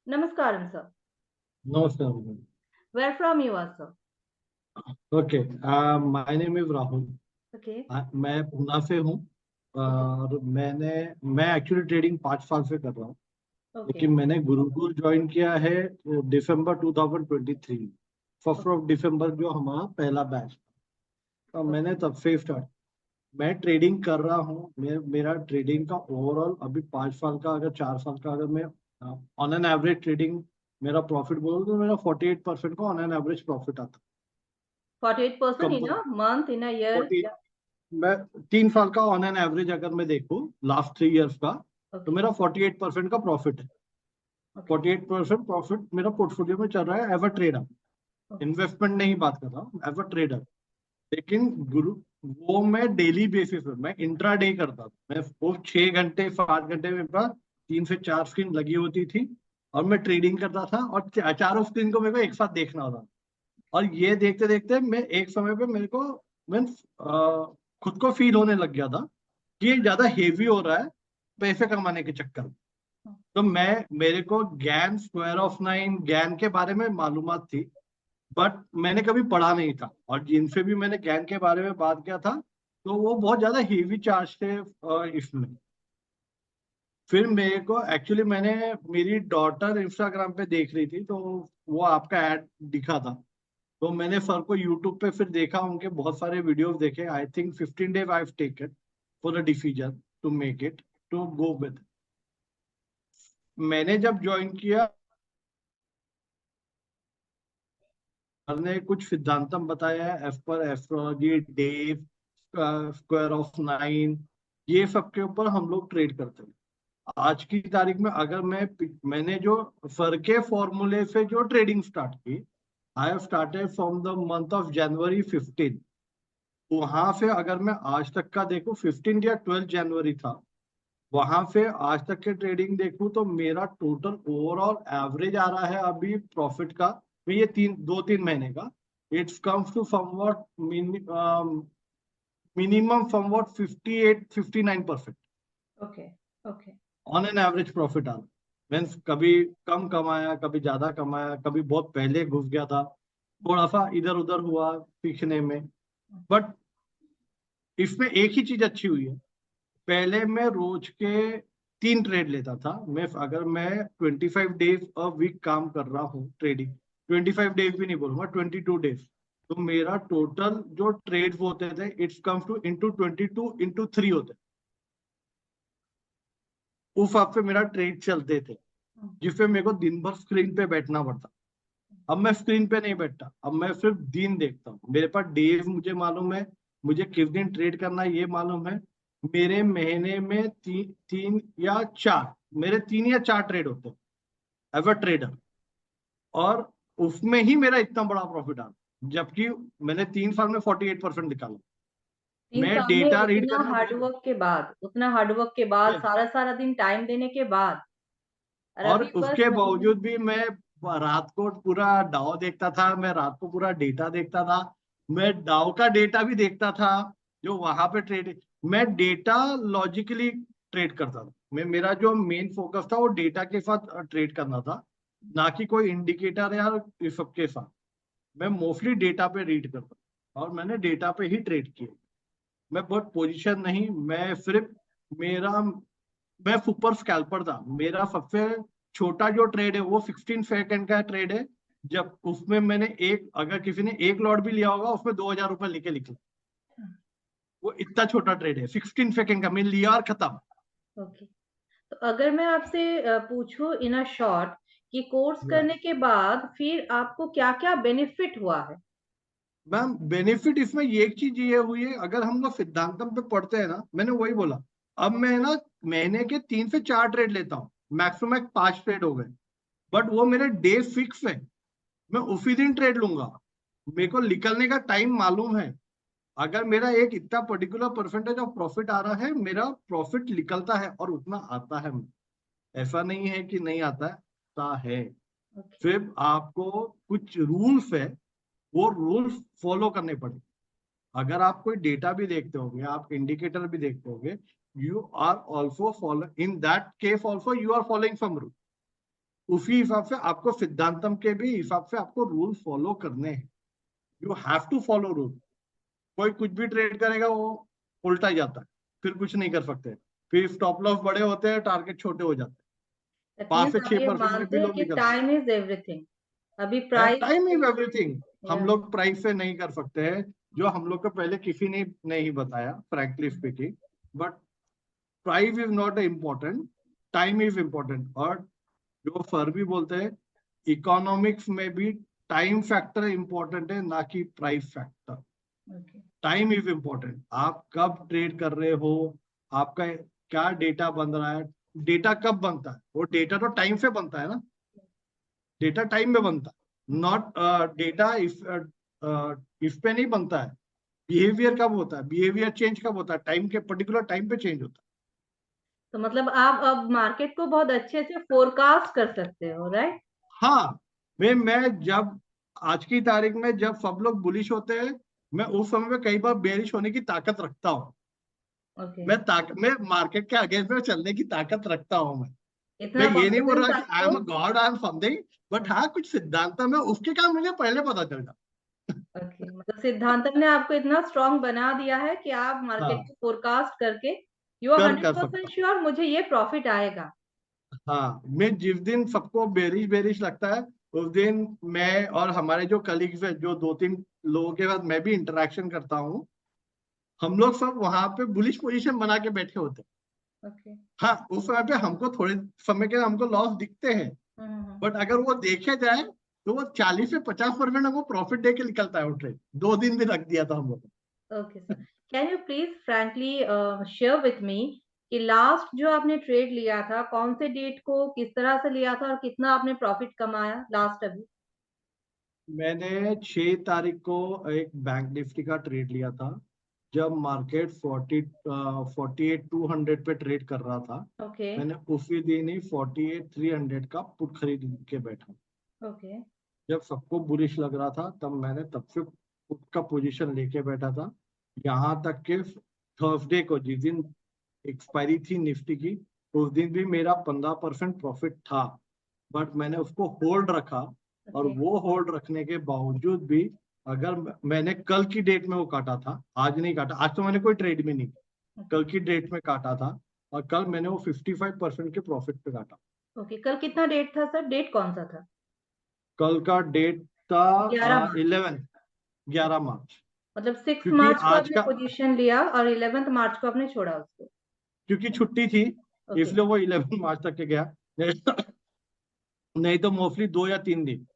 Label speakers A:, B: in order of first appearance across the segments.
A: Namaskaram, sir.
B: नमस्कार।
A: Where from you are, sir?
B: Okay, my name is Rahul.
A: Okay.
B: मैं पूना से हूँ और मैं एक्चुअली ट्रेडिंग 5 साल से कर रहा हूँ।
A: Okay.
B: लेकिन मैंने गुरुकुल ज्वाइन किया है दिसंबर 2023, फर्स्ट ऑफ दिसंबर जो हमारा पहला बैच था, तो मैंने तब से स्टार्ट। मैं ट्रेडिंग कर रहा हूँ। मेरा ट्रेडिंग का ओवरऑल अभी 5 साल का, अगर 4 साल का, अगर मैं ऑन एन एवरेज ट्रेडिंग मेरा प्रॉफिट बोलूँ तो मेरा 48% का ऑन एन एवरेज प्रॉफिट आता
A: 48% in
B: है।
A: a month, in a year?
B: 40 मैं 3 साल का ऑन एन एवरेज अगर मैं देखूं लास्ट 3 इयर्स का, तो
A: Okay.
B: मेरा 48% का प्रॉफिट है।
A: Okay.
B: 48% प्रॉफिट मेरा पोर्टफोलियो में चल रहा है as a trader.
A: Okay.
B: Investment नहीं बात कर रहा हूँ, एज अ ट्रेडर। लेकिन गुरु वो मैं डेली बेसिस पे मैं इंट्रा डे करता था। मैं वो 6 घंटे 7 घंटे मेरे पास 3 से 4 स्क्रीन लगी होती थी और मैं ट्रेडिंग करता था और चारों स्क्रीन को मेरे को एक साथ देखना होता। और ये देखते देखते मैं एक समय पे मेरे को मैं खुद को फील होने लग गया था कि ये ज्यादा हेवी हो रहा है पैसे कमाने के चक्कर में। तो मेरे को ज्ञान स्क्वायर ऑफ नाइन ज्ञान के बारे में मालूमात थी, बट मैंने कभी पढ़ा नहीं था। और जिनसे भी मैंने ज्ञान के बारे में बात किया था तो वो बहुत ज्यादा हेवी चार्ज थे इसमें। फिर मेरे को एक्चुअली मैंने मेरी डॉटर इंस्टाग्राम पे देख रही थी, तो वो आपका ऐड दिखा था। तो मैंने सर को यूट्यूब पे फिर देखा, उनके बहुत सारे वीडियोस देखे। I think 15 days I have taken for a decision to make it to go with. मैंने जब ज्वाइन किया, सर ने कुछ सिद्धांतम बताया है as per astrology, days, square of nine, ये सब के ऊपर हम लोग ट्रेड करते हैं। आज की तारीख में अगर मैंने जो सर के फॉर्मूले से जो ट्रेडिंग स्टार्ट की, I have started from the month of January 15। वहां से अगर मैं आज तक का देखूं, 15 या 12 जनवरी था, वहां से आज तक के ट्रेडिंग देखूं तो मेरा टोटल ओवरऑल एवरेज आ रहा है अभी प्रॉफिट का। तो ये 2-3 महीने का it's comes to somewhat minimum somewhat 58-59%
A: Okay. Okay.
B: On an average profit आ रहा। मीन्स कभी कम कमाया, कभी ज्यादा कमाया, कभी बहुत पहले घुस गया था, थोड़ा सा इधर उधर हुआ सीखने में। बट इसमें एक ही चीज अच्छी हुई है, पहले मैं रोज के 3 ट्रेड लेता था। अगर मैं 25 डेज अ वीक काम कर रहा हूँ ट्रेडिंग, 25 डेज भी नहीं बोलूंगा, 22 डेज, तो मेरा टोटल जो ट्रेड होते थे it's comes two into 22 into 3 होते। उस हिसाब से मेरा ट्रेड चलते थे, जिससे मेरे को दिन भर स्क्रीन पे बैठना पड़ता। अब मैं स्क्रीन पे नहीं बैठता, अब मैं सिर्फ दिन देखता हूँ। मेरे पास डेज मुझे मालूम है, मुझे किस दिन ट्रेड करना है ये मालूम है। मेरे महीने में 3 या 4, मेरे 3 या 4 ट्रेड होते हैं एज अ ट्रेडर। और उसमें ही मेरा इतना बड़ा प्रॉफिट आ, जबकि मैंने 3 साल में 48% निकाला।
A: 3
B: मैं
A: साल में
B: डेटा रीड
A: उतना
B: करना
A: हार्डवर्क के बाद, उतना हार्डवर्क के बाद,
B: yes,
A: सारा सारा दिन टाइम देने के बाद, और
B: और
A: अभी बस
B: उसके
A: वही।
B: बावजूद भी मैं रात को पूरा डाउ देखता था, मैं रात को पूरा डेटा देखता था। मैं डाउ का डेटा भी देखता था जो वहां पे ट्रेड, मैं डेटा लॉजिकली ट्रेड करता था। मेरा जो मेन फोकस था वो डेटा के साथ ट्रेड करना था, ना कि कोई इंडिकेटर या इस सब के साथ। मैं मोस्टली डेटा पे रीड करता था और मैंने डेटा पे ही ट्रेड किया। मैं बहुत पोजीशन नहीं, मैं सिर्फ मेरा मैं सुपर स्कैल्पर था। मेरा सबसे छोटा जो ट्रेड है वो 16 सेकंड का ट्रेड है। जब उसमें मैंने एक, अगर किसी ने एक लॉट भी लिया होगा उसमें 2000 रुपए लेके लिखा। वो इतना छोटा ट्रेड है, 16 सेकंड का, मैंने लिया और खत्म।
A: ओके। तो अगर मैं आपसे पूछूं इन अ शॉर्ट कि कोर्स करने के बाद फिर आपको क्या क्या बेनिफिट हुआ है?
B: मैम बेनिफिट इसमें ये एक चीज ये हुई है, अगर हम लोग सिद्धांतम पे पढ़ते हैं ना, मैंने वही बोला। अब मैं ना महीने के 3 से 4 ट्रेड लेता हूँ, मैक्सिमम 5 ट्रेड हो गए, बट वो मेरे डे फिक्स है। मैं उसी दिन ट्रेड लूंगा, मेरे को निकलने का टाइम मालूम है। अगर मेरा एक इतना पर्टिकुलर परसेंटेज ऑफ प्रॉफिट आ रहा है, मेरा प्रॉफिट निकलता है और उतना आता है। ऐसा नहीं है कि नहीं आता है।
A: ओके।
B: फिर आपको कुछ रूल्स है, वो रूल्स फॉलो करने पड़े। अगर आप कोई डेटा भी देखते होंगे, आप इंडिकेटर भी देखते होंगे, you are also follow in that case also you are following some rule. उसी हिसाब से आपको सिद्धांतम के भी हिसाब से आपको रूल फॉलो करने हैं। You have to follow rule. कोई कुछ भी ट्रेड करेगा वो उल्टा ही जाता है, फिर कुछ नहीं कर सकते। फिर स्टॉप लॉस बड़े होते हैं, टारगेट छोटे हो जाते हैं।
A: दैट
B: पांच
A: मीन्स
B: से
A: आप
B: छह
A: ये
B: परसेंट में
A: मानते
B: भी
A: हैं
B: लोग
A: कि
B: निकलते
A: टाइम इज एवरीथिंग। अभी
B: हैं।
A: Price,
B: time is everything. हम
A: या,
B: लोग प्राइस से नहीं कर सकते हैं, जो हम लोग को पहले किसी ने नहीं बताया, frankly speaking. But price is not important, time is important. और जो सर भी बोलते हैं, इकोनॉमिक्स में भी टाइम फैक्टर इम्पोर्टेंट है, ना कि price factor.
A: Okay,
B: time is important. आप कब ट्रेड कर रहे हो, आपका क्या डेटा बन रहा है। डेटा कब बनता है, वो डेटा तो टाइम से बनता है ना। डेटा टाइम में बनता है, नॉट डेटा इस पे नहीं बनता है। बिहेवियर कब होता है, बिहेवियर चेंज कब होता है, टाइम के पर्टिकुलर टाइम पे चेंज होता
A: तो मतलब आप अब मार्केट को बहुत अच्छे से फोरकास्ट कर सकते हो, राइट?
B: है। हाँ, मैं जब आज की तारीख में जब सब लोग बुलिश होते हैं, मैं उस समय में कई बार बेरिश होने की ताकत रखता हूँ।
A: ओके,
B: मैं मार्केट के अगेंस्ट में चलने की ताकत रखता हूँ। मैं
A: इतना
B: ये नहीं बोल
A: कॉन्फिडेंस
B: रहा कि आई
A: आपको।
B: Am a God, I am something. But हाँ, कुछ सिद्धांत में उसके काम मुझे पहले पता चल जाता।
A: ओके, मतलब सिद्धांतम ने आपको इतना स्ट्रांग बना दिया है कि आप मार्केट
B: हाँ,
A: को फोरकास्ट करके यू आर
B: कर
A: 100%
B: सकता हूँ।
A: श्योर मुझे ये प्रॉफिट आएगा।
B: हाँ, मैं जिस दिन सबको बेरिश बेरिश लगता है, उस दिन मैं और हमारे जो कलीग्स है, जो दो तीन लोगों के साथ मैं भी इंटरेक्शन करता हूँ, हम लोग सब वहां पे बुलिश पोजीशन बना के बैठे होते हैं।
A: ओके।
B: हाँ, उस समय पे हमको थोड़े समय के हमको लॉस दिखते हैं।
A: हम्म।
B: बट अगर वो देखे जाए तो वो 40 से 50% हमको प्रॉफिट दे के निकलता है वो ट्रेड। 2 दिन भी रख दिया था हम लोग।
A: Okay sir, can you please frankly share with me कि लास्ट जो आपने ट्रेड लिया था कौन से डेट को, किस तरह से लिया था और कितना आपने प्रॉफिट कमाया लास्ट अभी?
B: मैंने 6 तारीख को एक बैंक निफ्टी का ट्रेड लिया था, जब मार्केट 48 200 पे ट्रेड कर रहा था।
A: ओके।
B: मैंने उसी दिन ही 48 300 का पुट खरीद के बैठा।
A: ओके।
B: जब सबको बुलिश लग रहा था, तब मैंने तब से पुट का पोजीशन लेके बैठा था। यहाँ तक कि थर्सडे को, जिस दिन एक्सपायरी थी निफ्टी की, उस दिन भी मेरा 15% प्रॉफिट था। बट मैंने उसको होल्ड रखा। और
A: ओके।
B: वो होल्ड रखने के बावजूद भी, अगर मैंने कल की डेट में वो काटा था, आज नहीं काटा, आज तो मैंने कोई ट्रेड भी नहीं किया,
A: ओके।
B: कल की डेट में काटा था। और कल मैंने वो 55% के प्रॉफिट पे काटा।
A: ओके, कल कितना डेट था सर? डेट कौन सा था?
B: कल का डेट था
A: 11 मार्च।
B: 11 11 मार्च।
A: मतलब 6
B: क्योंकि
A: मार्च को
B: आज
A: आपने
B: का,
A: पोजीशन लिया और 11 मार्च को आपने छोड़ा उसको।
B: क्योंकि छुट्टी थी,
A: ओके।
B: इसलिए वो 11 मार्च तक के गया। नहीं तो मोस्टली 2 या 3 दिन,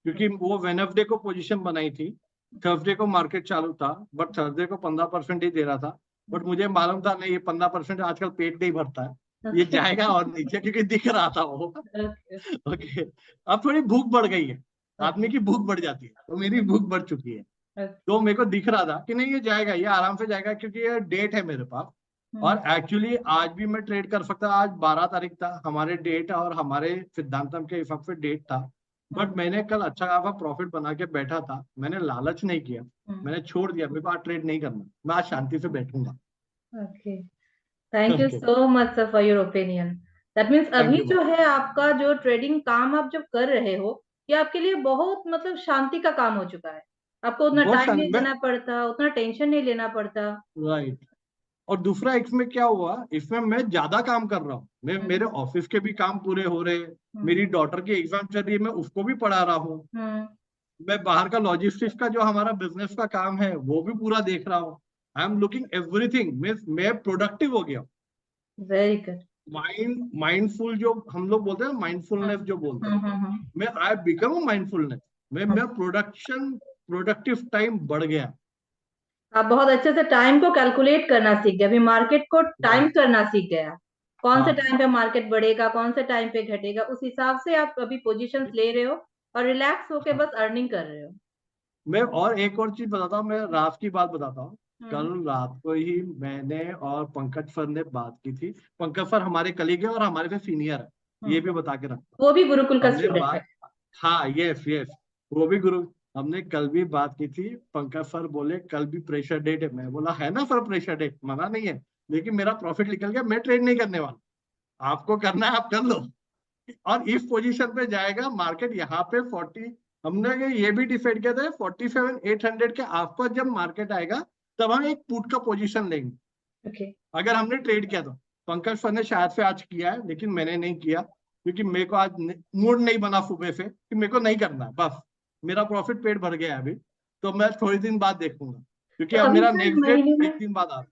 B: क्योंकि वो वेनसडे को पोजीशन बनाई थी। थर्सडे को मार्केट चालू था, बट थर्सडे को 15% ही दे रहा था। बट मुझे मालूम था नहीं, ये 15% आजकल पेट नहीं भरता है, ये
A: ओके।
B: जाएगा और नीचे, क्योंकि दिख रहा था वो।
A: ओके।
B: ओके। अब थोड़ी भूख बढ़ गई है, आदमी
A: ओके।
B: की भूख बढ़ जाती है, तो मेरी भूख बढ़ चुकी है। तो
A: ओके।
B: मेरे को दिख रहा था कि नहीं, ये जाएगा, ये आराम से जाएगा, क्योंकि ये डेट है मेरे पास। और एक्चुअली आज भी मैं ट्रेड कर सकता, आज 12 तारीख था, हमारे डेट और हमारे सिद्धांतम के हिसाब से डेट था। बट मैंने कल अच्छा खासा प्रॉफिट बना के बैठा था, मैंने लालच नहीं किया। मैंने छोड़ दिया, मेरे को आज ट्रेड नहीं करना, मैं आज शांति से बैठूंगा।
A: Okay, thank you
B: okay,
A: so much sir for your opinion. That means
B: thank
A: अभी
B: यू।
A: जो है आपका जो ट्रेडिंग काम आप जब कर रहे हो, ये आपके लिए बहुत मतलब शांति का काम हो चुका है। आपको उतना
B: बहुत
A: टाइम
B: शांति
A: नहीं
B: मैं,
A: देना पड़ता, उतना टेंशन नहीं लेना पड़ता।
B: राइट। और दूसरा इसमें क्या हुआ, इसमें मैं ज्यादा काम कर रहा हूँ, मैं
A: हम्म।
B: मेरे ऑफिस के भी काम पूरे हो रहे।
A: हम्म।
B: मेरी डॉटर की एग्जाम चल रही है, मैं उसको भी पढ़ा रहा हूँ।
A: हम्म।
B: मैं बाहर का लॉजिस्टिक्स का जो हमारा बिजनेस का काम है वो भी पूरा देख रहा हूँ। आई एम लुकिंग एवरीथिंग, मैं प्रोडक्टिव हो गया।
A: Very good.
B: माइंडफुल जो हम लोग बोलते हैं, माइंडफुलनेस जो बोलते हैं, मैं आई बिकम माइंडफुलनेस। मैं प्रोडक्टिव टाइम बढ़ गया।
A: आप बहुत अच्छे से टाइम को कैलकुलेट करना सीख गए, अभी मार्केट को टाइम
B: राइट।
A: करना सीख गया। कौन से
B: हाँ,
A: टाइम पे मार्केट बढ़ेगा, कौन से टाइम पे घटेगा, उस हिसाब से आप अभी पोजीशंस ले रहे हो और रिलैक्स होके
B: हाँ।
A: बस अर्निंग कर रहे हो।
B: मैं और एक और चीज बताता हूँ, मैं रात की बात बताता हूँ। कल
A: हम्म।
B: रात को ही मैंने और पंकज सर ने बात की थी। पंकज सर हमारे कलीग है और हमारे से सीनियर है, ये
A: हम्म।
B: भी बता के रखता
A: वो भी गुरुकुल
B: हूँ।
A: का
B: हमने
A: स्टूडेंट है?
B: बात, हाँ, यस यस, वो भी गुरु। हमने कल भी बात की थी। पंकज सर बोले कल भी प्रेशर डेट है, मैं बोला है ना सर, प्रेशर डेट मना नहीं है, लेकिन मेरा प्रॉफिट निकल गया, मैं ट्रेड नहीं करने वाला, आपको करना है आप कर लो। और इस पोजीशन पे जाएगा मार्केट यहाँ पे 40, हमने ये भी डिसाइड किया था 47,800 के आसपास जब मार्केट आएगा तब हम एक पुट का पोजीशन लेंगे,
A: ओके
B: अगर हमने ट्रेड किया तो। पंकज सर ने शायद से आज किया है लेकिन मैंने नहीं किया, क्योंकि मेरे को आज मूड नहीं बना सुबह से कि मेरे को नहीं करना है, बस मेरा प्रॉफिट पेट भर गया है अभी, तो मैं थोड़ी दिन बाद देखूंगा, क्योंकि
A: तो
B: अब
A: अभी
B: मेरा
A: सर
B: नेक्स्ट डेट
A: महीने में,
B: एक दिन बाद आ रहा है।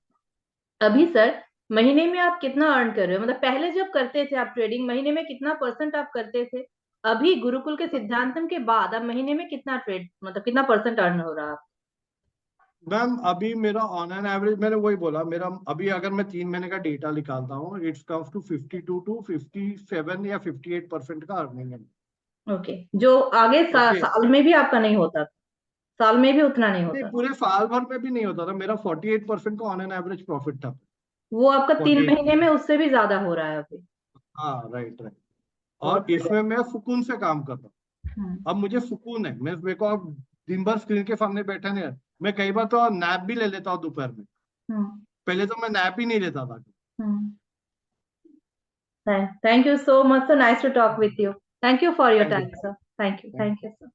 A: अभी सर महीने में आप कितना अर्न कर रहे हो? मतलब पहले जब करते थे आप ट्रेडिंग, महीने में कितना % आप करते थे? अभी गुरुकुल के सिद्धांतम के बाद अब महीने में कितना ट्रेड, मतलब कितना % अर्न हो रहा है?
B: मैम अभी मेरा ऑन एन एवरेज, मैंने वही बोला, मेरा अभी अगर मैं 3 महीने का डेटा निकालता हूँ, इट्स कम्स टू 52 to 57 या 58% का अर्निंग है।
A: ओके, जो आगे
B: ओके,
A: साल में भी आपका नहीं होता था? साल में भी उतना नहीं
B: नहीं
A: होता?
B: पूरे साल भर में भी नहीं होता था, मेरा 48% का ऑन एन एवरेज प्रॉफिट था।
A: वो आपका 3 महीने
B: 48%।
A: में उससे भी ज्यादा हो रहा है अभी?
B: हाँ राइट राइट।
A: बहुत
B: और इसमें मैं सुकून से काम कर रहा हूँ।
A: हम्म,
B: अब मुझे सुकून है, मैं मेरे को अब दिन भर स्क्रीन के सामने बैठा नहीं है। मैं कई बार तो नैप भी ले लेता हूँ दोपहर में,
A: हम्म,
B: पहले तो मैं नैप ही नहीं लेता था।
A: हम्म। Thank you so much. So nice to talk with you. Thank you for your
B: thank you.
A: time, sir. Thank you.
B: Thank
A: Thank
B: you.
A: you, sir.